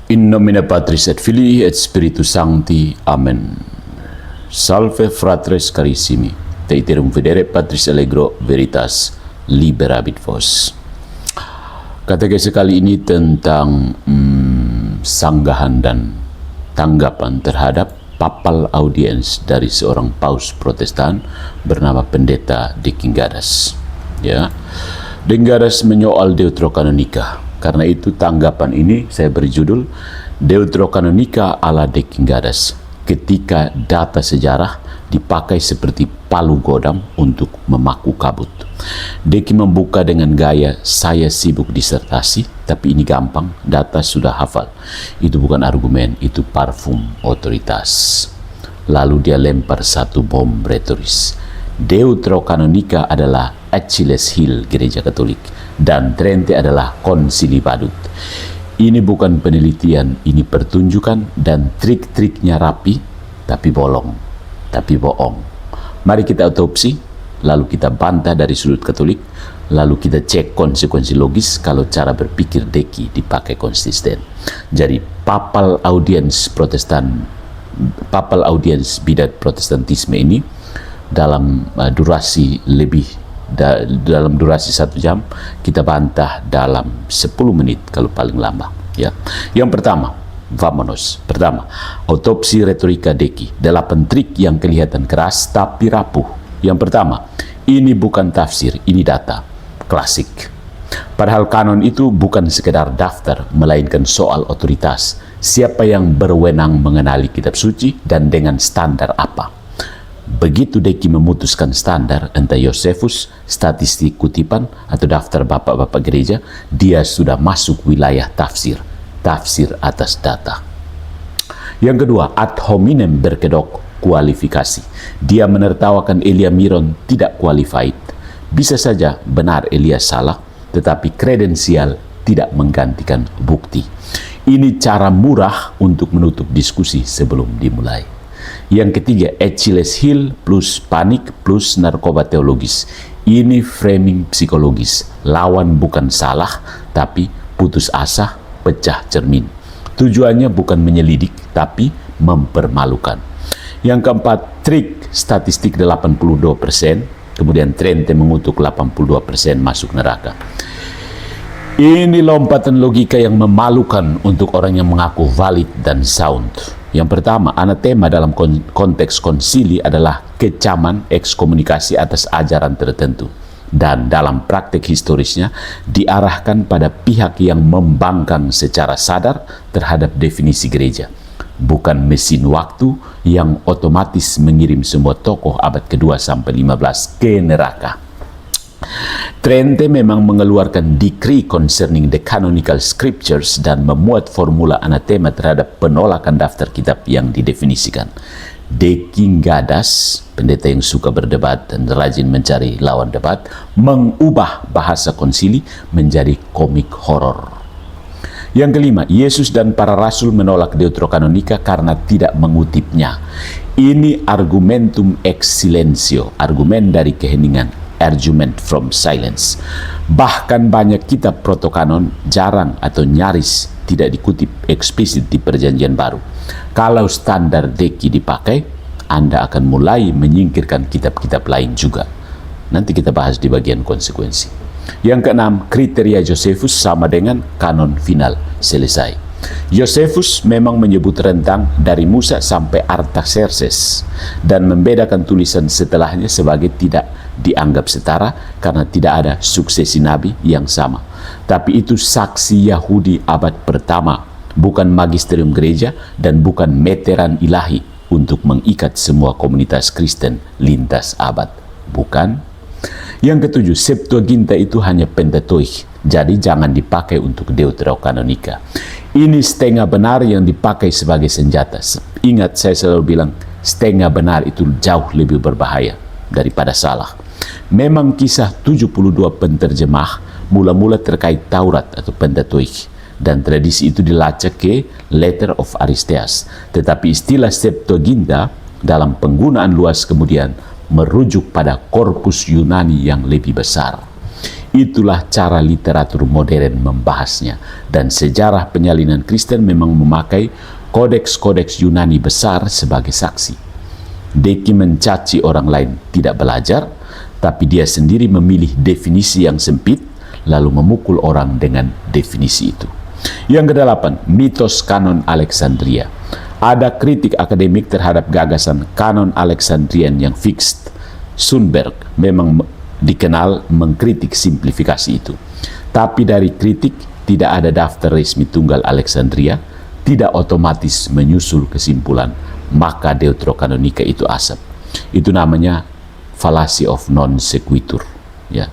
In nomine Patris et Filii et Spiritus Sancti. Amen. Salve fratres carissimi, te iterum vedere Patris Allegro Veritas liberabit vos. Katekese kali ini tentang sanggahan dan tanggapan terhadap papal audiens dari seorang paus Protestan bernama Pendeta Dekingadas. Ya, Dekingadas menyoal Deuterokanonika. Karena itu tanggapan ini saya beri judul Deuterokanonika ala Dekingadas, ketika data sejarah dipakai seperti palu godam untuk memaku kabut. Deki membuka dengan gaya, saya sibuk disertasi, tapi ini gampang, data sudah hafal. Itu bukan argumen, itu parfum otoritas. Lalu dia lempar satu bom retoris. Deuterokanonika adalah Achilles heel Gereja Katolik, dan Trente adalah Konsili Badut. Ini bukan penelitian, ini pertunjukan, dan trik-triknya rapi, tapi bolong, tapi bohong. Mari kita autopsi, lalu kita bantah dari sudut Katolik, lalu kita cek konsekuensi logis kalau cara berpikir Deki dipakai konsisten. Jadi papal audiens bidat Protestantisme ini dalam durasi dalam durasi 1 jam, kita bantah dalam 10 menit kalau paling lama. Ya. Yang pertama, vamonos. Pertama, autopsi retorika Deki. 8 trik yang kelihatan keras tapi rapuh. Yang pertama, ini bukan tafsir, ini data. Klasik. Padahal kanon itu bukan sekedar daftar, melainkan soal otoritas. Siapa yang berwenang mengenali kitab suci dan dengan standar apa? Begitu Deki memutuskan standar, entah Yosefus, statistik kutipan, atau daftar bapak-bapak gereja, dia sudah masuk wilayah tafsir atas data. Yang kedua, ad hominem berkedok kualifikasi. Dia menertawakan Elia Miron tidak qualified. Bisa saja benar Elia salah, tetapi kredensial tidak menggantikan bukti. Ini cara murah untuk menutup diskusi sebelum dimulai. Yang ketiga, Achilles heel plus panik plus narkoba teologis. Ini framing psikologis. Lawan bukan salah, tapi putus asa, pecah cermin. Tujuannya bukan menyelidik, tapi mempermalukan. Yang keempat, trik statistik 82%, kemudian Trente mengutuk 82% masuk neraka. Ini lompatan logika yang memalukan untuk orang yang mengaku valid dan sound. Yang pertama, anatema dalam konteks konsili adalah kecaman ekskomunikasi atas ajaran tertentu. Dan dalam praktek historisnya diarahkan pada pihak yang membangkang secara sadar terhadap definisi gereja. Bukan mesin waktu yang otomatis mengirim semua tokoh abad ke-2 sampai 15 ke neraka. Trente memang mengeluarkan decree concerning the canonical scriptures dan memuat formula anatema terhadap penolakan daftar kitab yang didefinisikan. Dekingadas, pendeta yang suka berdebat dan rajin mencari lawan debat, mengubah bahasa konsili menjadi komik horor. Yang kelima, Yesus dan para rasul menolak Deuterokanonika karena tidak mengutipnya. Ini argumentum ex silencio, argumen dari keheningan. Argument from silence. Bahkan banyak kitab protokanon jarang atau nyaris tidak dikutip eksplisit di Perjanjian Baru. Kalau standar Deki dipakai, Anda akan mulai menyingkirkan kitab-kitab lain juga. Nanti kita bahas di bagian konsekuensi. Yang keenam, kriteria Josephus sama dengan kanon final. Selesai. Josephus memang menyebut rentang dari Musa sampai Artaxerxes dan membedakan tulisan setelahnya sebagai tidak dianggap setara karena tidak ada suksesi nabi yang sama. Tapi itu saksi Yahudi abad pertama, bukan magisterium gereja dan bukan meteran ilahi untuk mengikat semua komunitas Kristen lintas abad. Bukan. Yang ketujuh, Septuaginta itu hanya Pentateuch, jadi jangan dipakai untuk Deuterokanonika. Ini setengah benar yang dipakai sebagai senjata. Ingat, saya selalu bilang, setengah benar itu jauh lebih berbahaya daripada salah. Memang kisah 72 penterjemah mula-mula terkait Taurat atau Pentateuch, dan tradisi itu dilacak ke Letter of Aristeas. Tetapi istilah Septuaginta dalam penggunaan luas kemudian merujuk pada korpus Yunani yang lebih besar. Itulah cara literatur modern membahasnya. Dan sejarah penyalinan Kristen memang memakai kodeks-kodeks Yunani besar sebagai saksi. Deki mencaci orang lain tidak belajar, tapi dia sendiri memilih definisi yang sempit, lalu memukul orang dengan definisi itu. Yang kedelapan, mitos kanon Alexandria. Ada kritik akademik terhadap gagasan kanon Alexandrian yang fixed. Sundberg memang dikenal mengkritik simplifikasi itu. Tapi dari kritik tidak ada daftar resmi tunggal Alexandria, tidak otomatis menyusul kesimpulan, maka deuterokanonika itu asap. Itu namanya fallacy of non sequitur. Ya,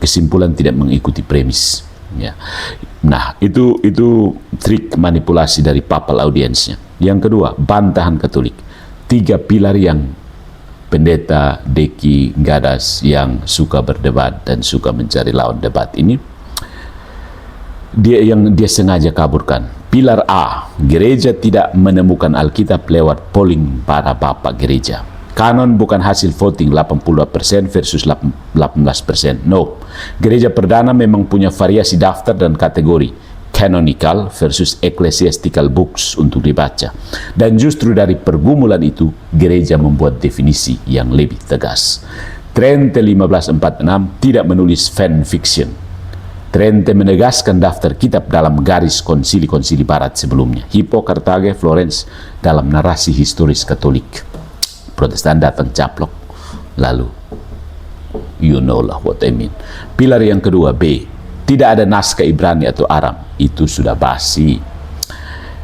kesimpulan tidak mengikuti premis. Ya. Nah, itu trik manipulasi dari papal audiensnya. Yang kedua, bantahan Katolik. 3 pilar yang pendeta Deki Nggadas yang suka berdebat dan suka mencari lawan debat ini, dia sengaja kaburkan. Pilar A, gereja tidak menemukan Alkitab lewat polling para bapak gereja. Kanon bukan hasil voting 82% versus 18%. No, gereja perdana memang punya variasi daftar dan kategori. Canonical versus ecclesiastical books untuk dibaca. Dan justru dari pergumulan itu, gereja membuat definisi yang lebih tegas. Trente 1546 tidak menulis fan fiction. Trente menegaskan daftar kitab dalam garis konsili-konsili barat sebelumnya. Hippo, Carthage, Florence dalam narasi historis Katolik. Protestan datang caplok, lalu you know lah what I mean. Pilar yang kedua, B, tidak ada naskah Ibrani atau Aram. Itu sudah basi.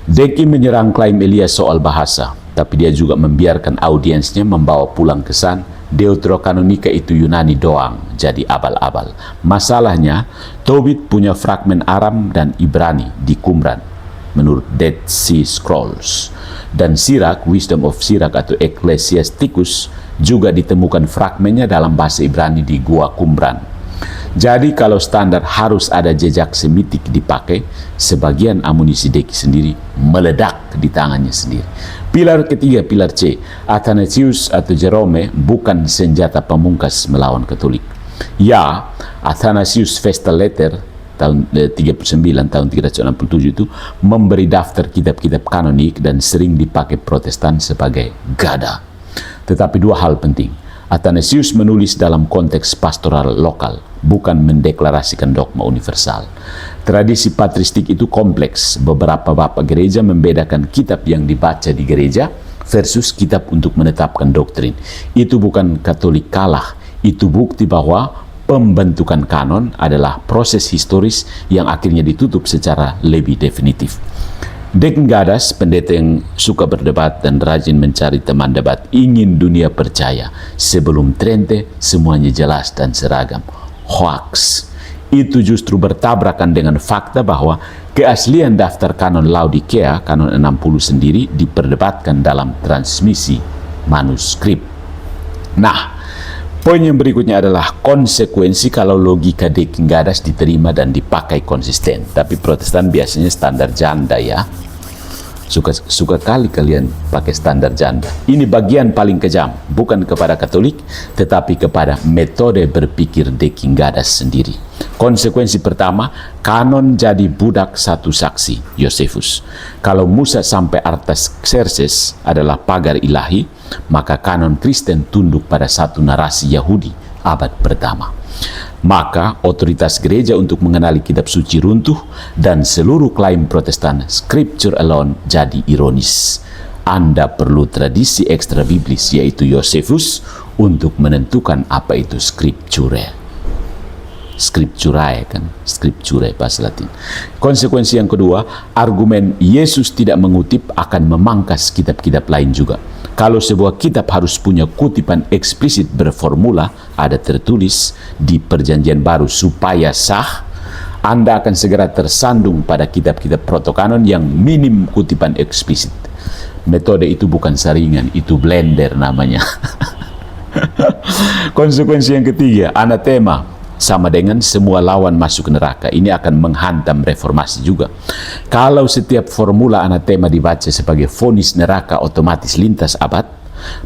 Deki menyerang klaim Elias soal bahasa, tapi dia juga membiarkan audiensnya membawa pulang kesan deuterokanonika itu Yunani doang, jadi abal-abal. Masalahnya, Tobit punya fragmen Aram dan Ibrani di Qumran menurut Dead Sea Scrolls, dan Sirach, Wisdom of Sirach atau Ecclesiasticus juga ditemukan fragmennya dalam bahasa Ibrani di Gua Qumran. Jadi kalau standar harus ada jejak semitik dipakai, sebagian amunisi Deki sendiri meledak di tangannya sendiri. Pilar ketiga, pilar C, Athanasius atau Jerome bukan senjata pamungkas melawan Katolik. Ya, Athanasius Vestal Letter tahun 39 tahun 367 itu memberi daftar kitab-kitab kanonik dan sering dipakai Protestan sebagai gada. Tetapi dua hal penting. Athanasius menulis dalam konteks pastoral lokal, bukan mendeklarasikan dogma universal. Tradisi patristik itu kompleks. Beberapa bapak gereja membedakan kitab yang dibaca di gereja versus kitab untuk menetapkan doktrin. Itu bukan Katolik kalah, itu bukti bahwa pembentukan kanon adalah proses historis yang akhirnya ditutup secara lebih definitif. Deki Nggadas, pendeta yang suka berdebat dan rajin mencari teman debat, ingin dunia percaya sebelum Trente semuanya jelas dan seragam. Hoax. Itu justru bertabrakan dengan fakta bahwa keaslian daftar kanon Laodikea, kanon 60 sendiri, diperdebatkan dalam transmisi manuskrip. Nah, poin yang berikutnya adalah konsekuensi kalau logika Deki Nggadas diterima dan dipakai konsisten. Tapi Protestan biasanya standar janda ya. Suka kali kalian pakai standar janda. Ini bagian paling kejam, bukan kepada Katolik, tetapi kepada metode berpikir Deki Nggadas sendiri. Konsekuensi pertama, kanon jadi budak satu saksi, Yosefus. Kalau Musa sampai Artaxerxes adalah pagar ilahi, maka kanon Kristen tunduk pada satu narasi Yahudi abad pertama. Maka otoritas gereja untuk mengenali kitab suci runtuh dan seluruh klaim Protestan scripture alone jadi ironis. Anda perlu tradisi ekstra biblis yaitu Yosefus untuk menentukan apa itu scripture. Scripturae kan, scripture bahasa Latin. Konsekuensi yang kedua, argumen Yesus tidak mengutip akan memangkas kitab-kitab lain juga. Kalau sebuah kitab harus punya kutipan eksplisit berformula, ada tertulis di Perjanjian Baru supaya sah, Anda akan segera tersandung pada kitab-kitab protokanon yang minim kutipan eksplisit. Metode itu bukan saringan, itu blender namanya. Konsekuensi yang ketiga, anatema. Sama dengan semua lawan masuk neraka. Ini akan menghantam reformasi juga. Kalau setiap formula anatema dibaca sebagai vonis neraka otomatis lintas abad,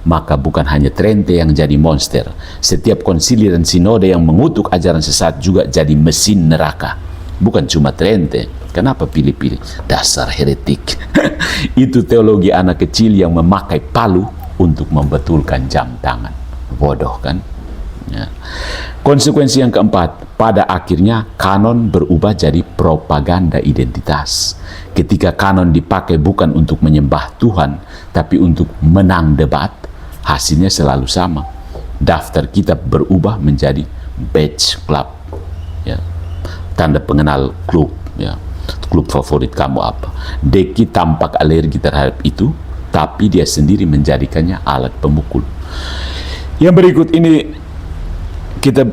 Maka bukan hanya Trente yang jadi monster. Setiap konsili dan sinode yang mengutuk ajaran sesat juga jadi mesin neraka. Bukan cuma Trente. Kenapa pilih-pilih? Dasar heretik. Itu teologi anak kecil yang memakai palu untuk membetulkan jam tangan. Bodoh kan? Ya. Konsekuensi yang keempat, pada akhirnya kanon berubah jadi propaganda identitas. Ketika kanon dipakai bukan untuk menyembah Tuhan, tapi untuk menang debat, hasilnya selalu sama. Daftar kitab berubah menjadi badge club, ya. Tanda pengenal klub, ya. Klub favorit kamu apa? Deki tampak alergi terhadap itu, tapi dia sendiri menjadikannya alat pemukul. Yang berikut ini, kita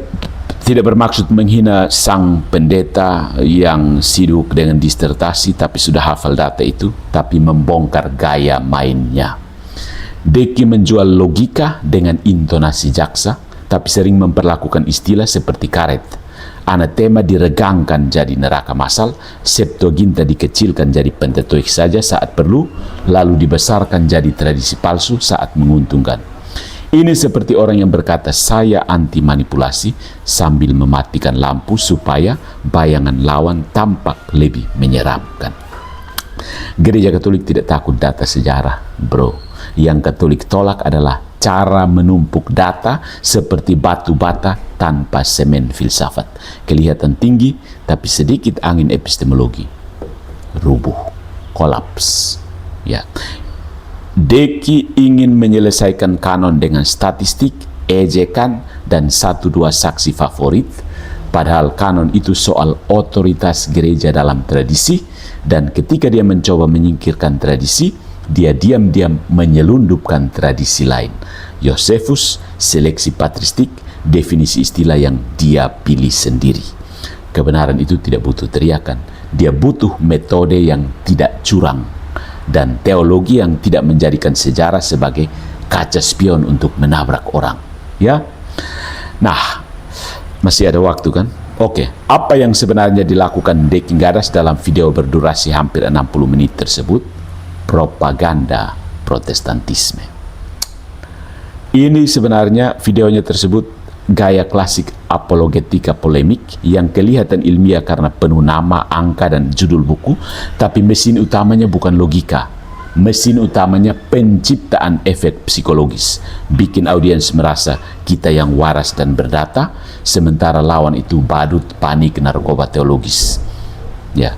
tidak bermaksud menghina sang pendeta yang sibuk dengan disertasi tapi sudah hafal data itu, tapi membongkar gaya mainnya. Deki menjual logika dengan intonasi jaksa, tapi sering memperlakukan istilah seperti karet. Anatema diregangkan jadi neraka massal, Septuaginta dikecilkan jadi Pentateuch saja saat perlu, lalu dibesarkan jadi tradisi palsu saat menguntungkan. Ini seperti orang yang berkata, saya anti manipulasi, sambil mematikan lampu supaya bayangan lawan tampak lebih menyeramkan. Gereja Katolik tidak takut data sejarah, bro. Yang Katolik tolak adalah cara menumpuk data seperti batu bata tanpa semen filsafat. Kelihatan tinggi, tapi sedikit angin epistemologi. Rubuh, kolaps. Ya. Deki ingin menyelesaikan kanon dengan statistik, ejekan, dan 1-2 saksi favorit, padahal kanon itu soal otoritas gereja dalam tradisi, dan ketika dia mencoba menyingkirkan tradisi, dia diam-diam menyelundupkan tradisi lain. Josephus, seleksi patristik, definisi istilah yang dia pilih sendiri. Kebenaran itu tidak butuh teriakan, dia butuh metode yang tidak curang, dan teologi yang tidak menjadikan sejarah sebagai kaca spion untuk menabrak orang. Ya, nah, masih ada waktu kan? Oke, apa yang sebenarnya dilakukan Deki Gadas dalam video berdurasi hampir 60 menit tersebut? Propaganda Protestantisme. Ini sebenarnya videonya tersebut gaya klasik apologetika polemik yang kelihatan ilmiah karena penuh nama, angka, dan judul buku, tapi mesin utamanya bukan logika. Mesin utamanya penciptaan efek psikologis, bikin audiens merasa kita yang waras dan berdata, sementara lawan itu badut, panik, narkoba teologis. Ya,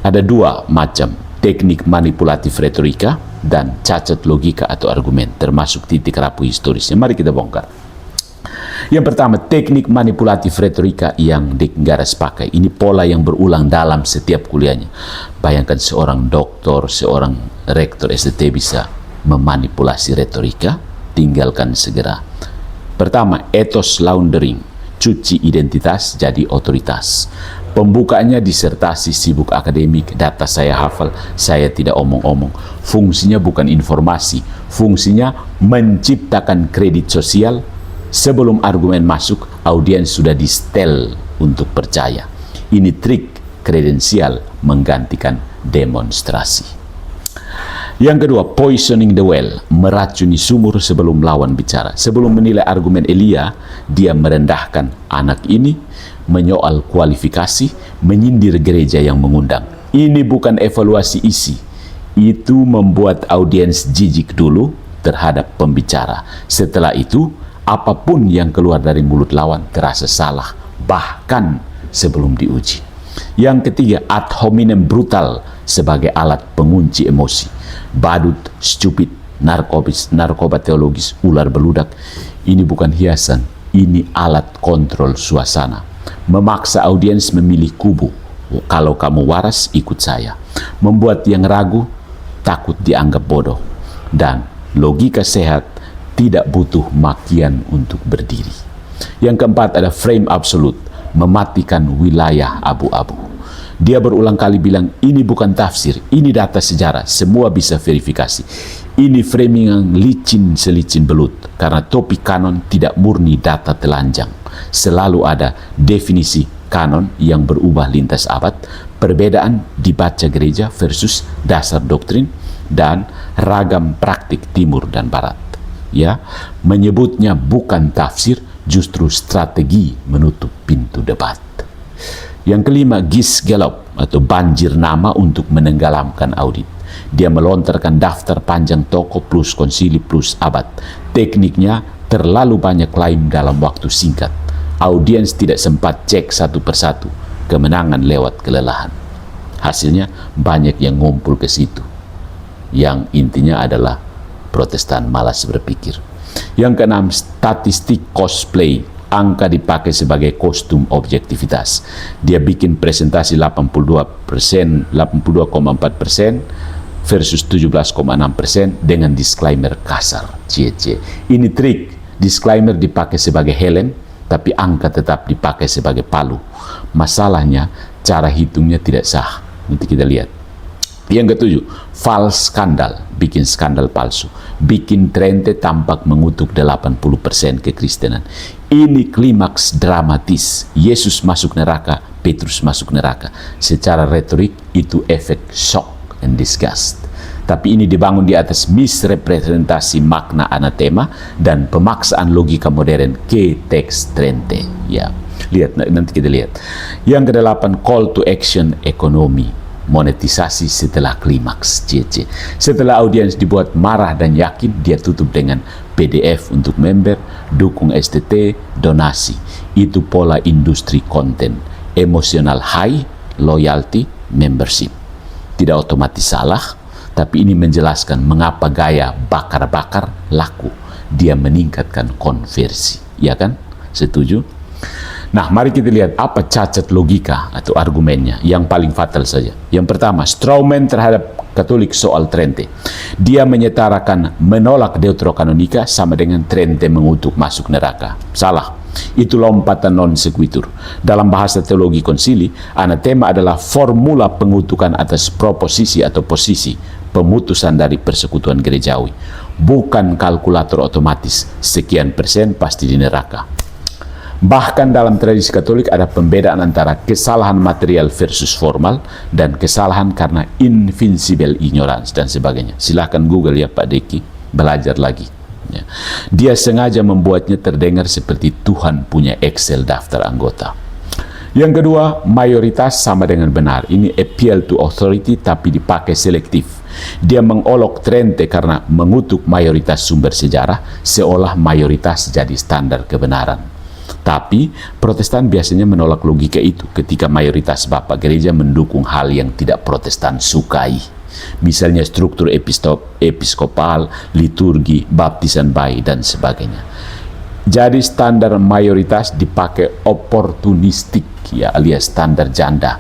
ada 2 macam, teknik manipulatif retorika dan cacat logika atau argumen, termasuk titik rapuh historisnya. Mari kita bongkar. Yang pertama, teknik manipulatif retorika yang Deki Gadas pakai. Ini pola yang berulang dalam setiap kuliahnya. Bayangkan seorang doktor, seorang rektor SDT bisa memanipulasi retorika, tinggalkan segera. Pertama, ethos laundering, cuci identitas jadi otoritas. Pembukaannya disertasi sibuk akademik, data saya hafal, saya tidak omong-omong. Fungsinya bukan informasi, fungsinya menciptakan kredit sosial. Sebelum argumen masuk, audiens sudah di-setel untuk percaya. Ini trik kredensial menggantikan demonstrasi. Yang kedua, poisoning the well, meracuni sumur sebelum lawan bicara. Sebelum menilai argumen Elia, dia merendahkan anak ini, menyoal kualifikasi, menyindir gereja yang mengundang. Ini bukan evaluasi isi, itu membuat audiens jijik dulu terhadap pembicara. Setelah itu, apapun yang keluar dari mulut lawan terasa salah, bahkan sebelum diuji. Yang ketiga, ad hominem brutal sebagai alat pengunci emosi. Badut, stupid, narkoba teologis, ular beludak. Ini bukan hiasan, ini alat kontrol suasana. Memaksa audiens memilih kubu. Kalau kamu waras, ikut saya. Membuat yang ragu, takut dianggap bodoh. Dan logika sehat tidak butuh makian untuk berdiri. Yang keempat ada frame absolut, mematikan wilayah abu-abu. Dia berulang kali bilang, ini bukan tafsir, ini data sejarah, semua bisa verifikasi. Ini framing yang licin selicin belut, karena topik kanon tidak murni data telanjang. Selalu ada definisi kanon yang berubah lintas abad, perbedaan dibaca gereja versus dasar doktrin, dan ragam praktik timur dan barat. ya, menyebutnya bukan tafsir, justru strategi menutup pintu debat. Yang kelima, Gies Gallop atau banjir nama untuk menenggelamkan audit. Dia melontarkan daftar panjang toko plus konsili plus abad. Tekniknya, terlalu banyak klaim dalam waktu singkat. Audiens tidak sempat cek satu persatu. Kemenangan lewat kelelahan. Hasilnya banyak yang ngumpul ke situ. Yang intinya adalah Protestan malas berpikir. Yang keenam, statistik cosplay. Angka dipakai sebagai kostum objektivitas. Dia bikin presentasi 82%, 82,4% versus 17,6% dengan disclaimer kasar. Cie. Ini trik. Disclaimer dipakai sebagai helm, tapi angka tetap dipakai sebagai palu. Masalahnya, cara hitungnya tidak sah. Nanti kita lihat. Yang ketujuh, false skandal, bikin skandal palsu. Bikin Trente tampak mengutuk 80% kekristenan. Ini klimaks dramatis. Yesus masuk neraka, Petrus masuk neraka. Secara retorik itu efek shock and disgust. Tapi ini dibangun di atas misrepresentasi makna anatema dan pemaksaan logika modern ke teks Trente. Ya, lihat nanti kita lihat. Yang kedelapan, call to action ekonomi. Monetisasi setelah klimaks. Setelah audiens dibuat marah dan yakin, dia tutup dengan PDF untuk member, dukung STT, donasi. Itu pola industri konten. Emosional high, loyalty, membership. Tidak otomatis salah, tapi ini menjelaskan mengapa gaya bakar-bakar laku. Dia meningkatkan konversi. Ya kan? Setuju? Nah, mari kita lihat apa cacat logika atau argumennya yang paling fatal saja. Yang pertama, strawman terhadap Katolik soal Trente. Dia menyetarakan menolak deuterokanonika sama dengan Trente mengutuk masuk neraka. Salah. Itu lompatan non sequitur. Dalam bahasa teologi konsili, anatema adalah formula pengutukan atas proposisi atau posisi pemutusan dari persekutuan gerejawi. Bukan kalkulator otomatis, sekian persen pasti di neraka. Bahkan dalam tradisi Katolik ada pembedaan antara kesalahan material versus formal dan kesalahan karena invincible ignorance dan sebagainya. Silahkan Google ya Pak Deki, belajar lagi. Ya. Dia sengaja membuatnya terdengar seperti Tuhan punya Excel daftar anggota. Yang kedua, mayoritas sama dengan benar. Ini appeal to authority tapi dipakai selektif. Dia mengolok Trente karena mengutuk mayoritas sumber sejarah seolah mayoritas jadi standar kebenaran. Tapi Protestan biasanya menolak logika itu ketika mayoritas Bapak Gereja mendukung hal yang tidak Protestan sukai. Misalnya struktur episkopal, liturgi, baptisan bayi, dan sebagainya. Jadi standar mayoritas dipakai oportunistik, ya, alias standar janda.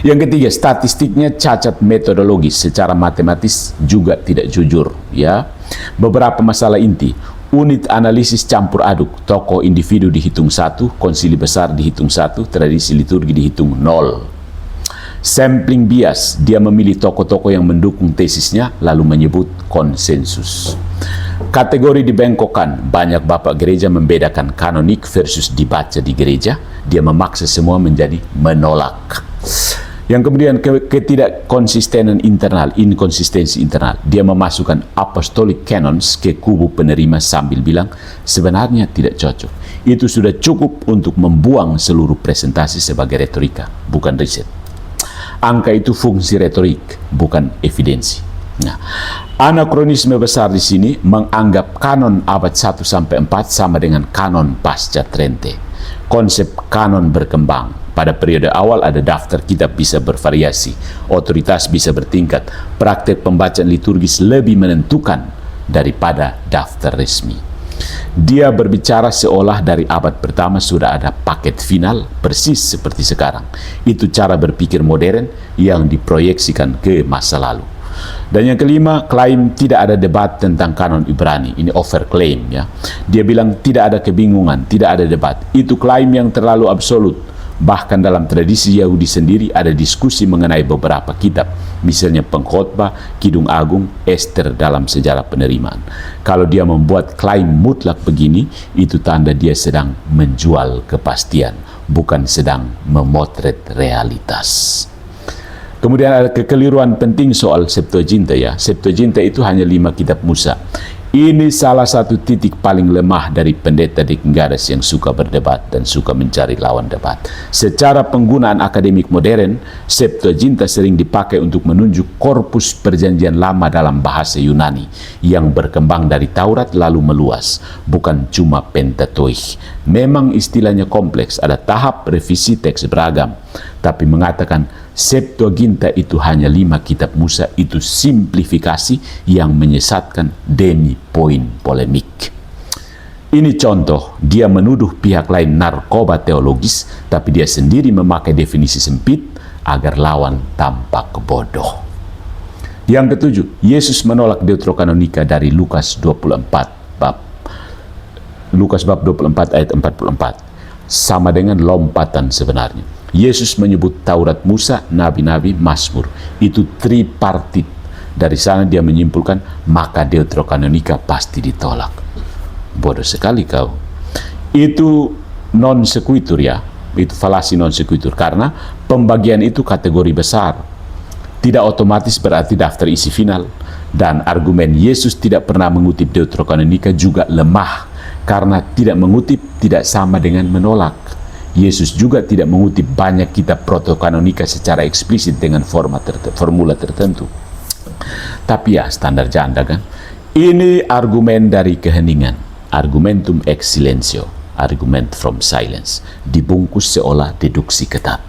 Yang ketiga, statistiknya cacat metodologis, secara matematis juga tidak jujur, ya. Beberapa masalah inti. Unit analisis campur aduk, tokoh individu dihitung 1, konsili besar dihitung 1, tradisi liturgi dihitung 0. Sampling bias, dia memilih tokoh-tokoh yang mendukung tesisnya lalu menyebut konsensus. Kategori dibengkokkan, banyak bapak gereja membedakan kanonik versus dibaca di gereja, dia memaksa semua menjadi menolak. Yang kemudian ketidakkonsistenan internal, inkonsistensi internal. Dia memasukkan apostolic canons ke kubu penerima sambil bilang sebenarnya tidak cocok. Itu sudah cukup untuk membuang seluruh presentasi sebagai retorika, bukan riset. Angka itu fungsi retorik, bukan evidensi. Nah, anakronisme besar di sini menganggap kanon abad 1 sampai 4 sama dengan kanon pasca Trente. Konsep kanon berkembang. Pada periode awal ada daftar kitab bisa bervariasi, otoritas bisa bertingkat, praktek pembacaan liturgis lebih menentukan daripada daftar resmi. Dia berbicara seolah dari abad pertama sudah ada paket final persis seperti sekarang. Itu cara berpikir modern yang diproyeksikan ke masa lalu. Dan yang kelima, klaim tidak ada debat tentang kanon Ibrani. Ini overclaim, ya. Dia bilang tidak ada kebingungan, tidak ada debat. Itu klaim yang terlalu absolut. Bahkan dalam tradisi Yahudi sendiri ada diskusi mengenai beberapa kitab, misalnya Pengkhotbah, Kidung Agung, Ester dalam sejarah penerimaan. Kalau dia membuat klaim mutlak begini, itu tanda dia sedang menjual kepastian, bukan sedang memotret realitas. Kemudian ada kekeliruan penting soal Septuaginta, ya. Septuaginta itu hanya 5 kitab Musa. Ini salah satu titik paling lemah dari pendeta Dekingares yang suka berdebat dan suka mencari lawan debat. Secara penggunaan akademik modern, Septuaginta sering dipakai untuk menunjuk korpus perjanjian lama dalam bahasa Yunani yang berkembang dari Taurat lalu meluas, bukan cuma Pentateuch. Memang istilahnya kompleks, ada tahap revisi teks beragam, tapi mengatakan Septuaginta itu hanya 5 kitab Musa, itu simplifikasi yang menyesatkan demi poin polemik. Ini contoh, dia menuduh pihak lain narkoba teologis, tapi dia sendiri memakai definisi sempit agar lawan tampak bodoh. Yang ketujuh, Yesus menolak Deuterokanonika dari Lukas 24 bab 24 ayat 44. Sama dengan lompatan sebenarnya. Yesus menyebut Taurat Musa, Nabi-Nabi, Mazmur. Itu tripartit. Dari sana dia menyimpulkan, maka Deuterokanonika pasti ditolak. Bodoh sekali kau. Itu non sequitur ya. Itu falasi non sequitur. Karena pembagian itu kategori besar. Tidak otomatis berarti daftar isi final. Dan argumen Yesus tidak pernah mengutip Deuterokanonika juga lemah. Karena tidak mengutip tidak sama dengan menolak. Yesus juga tidak mengutip banyak kitab protokanonika secara eksplisit dengan formula tertentu. Tapi ya standar janda kan. Ini argumen dari keheningan. Argumentum ex silentio. Argument from silence. Dibungkus seolah deduksi ketat.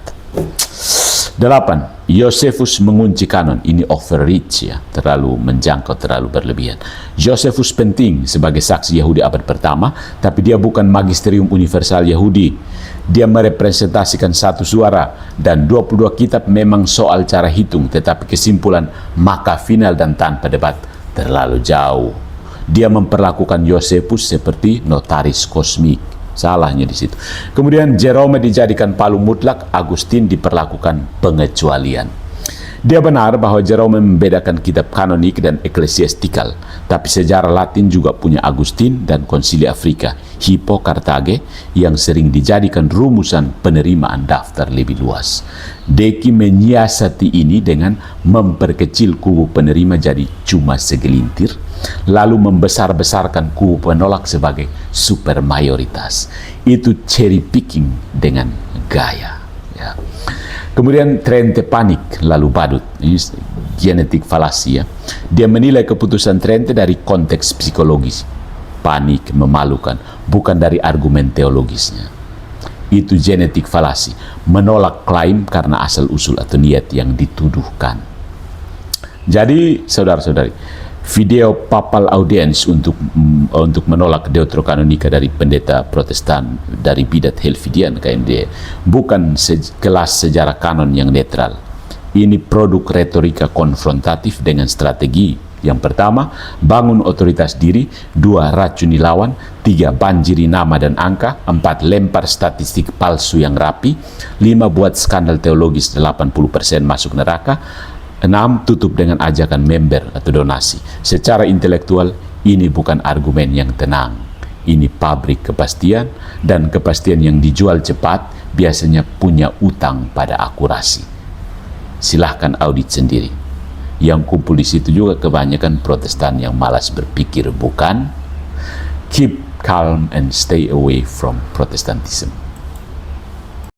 8. Josephus mengunci kanon. Ini overreach ya. Terlalu menjangkau, terlalu berlebihan. Josephus penting sebagai saksi Yahudi abad pertama, tapi dia bukan magisterium universal Yahudi. Dia merepresentasikan satu suara, dan 22 kitab memang soal cara hitung, tetapi kesimpulan maka final dan tanpa debat terlalu jauh. Dia memperlakukan Josephus seperti notaris kosmik. Salahnya di situ. Kemudian Jerome dijadikan palu mutlak, Agustin diperlakukan pengecualian. Dia benar bahwa Jerome membedakan kitab kanonik dan eklesiastikal, tapi sejarah Latin juga punya Agustin dan Konsili Afrika, Hippo Kartage, yang sering dijadikan rumusan penerimaan daftar lebih luas. Deki menyiasati ini dengan memperkecil kubu penerima jadi cuma segelintir, lalu membesar-besarkan kubu penolak sebagai super mayoritas. Itu cherry picking dengan gaya. Ya. Kemudian Trente panik lalu badut. Ini genetik falasi ya. Dia menilai keputusan Trente dari konteks psikologis. Panik, memalukan, bukan dari argumen teologisnya. Itu genetik falasi. Menolak klaim karena asal-usul atau niat yang dituduhkan. Jadi, saudara-saudari, video papal audience untuk menolak Deuterokanonika dari pendeta Protestan dari bidat Helvidian KMD bukan kelas sejarah kanon yang netral. Ini produk retorika konfrontatif dengan strategi. Yang pertama, bangun otoritas diri. 2, racuni lawan. 3, banjiri nama dan angka. 4, lempar statistik palsu yang rapi. 5, buat skandal teologis 80% masuk neraka. 6, tutup dengan ajakan member atau donasi. Secara intelektual, ini bukan argumen yang tenang. Ini pabrik kepastian, dan kepastian yang dijual cepat biasanya punya utang pada akurasi. Silahkan audit sendiri. Yang kumpul di situ juga kebanyakan Protestan yang malas berpikir, bukan? Keep calm and stay away from Protestantism.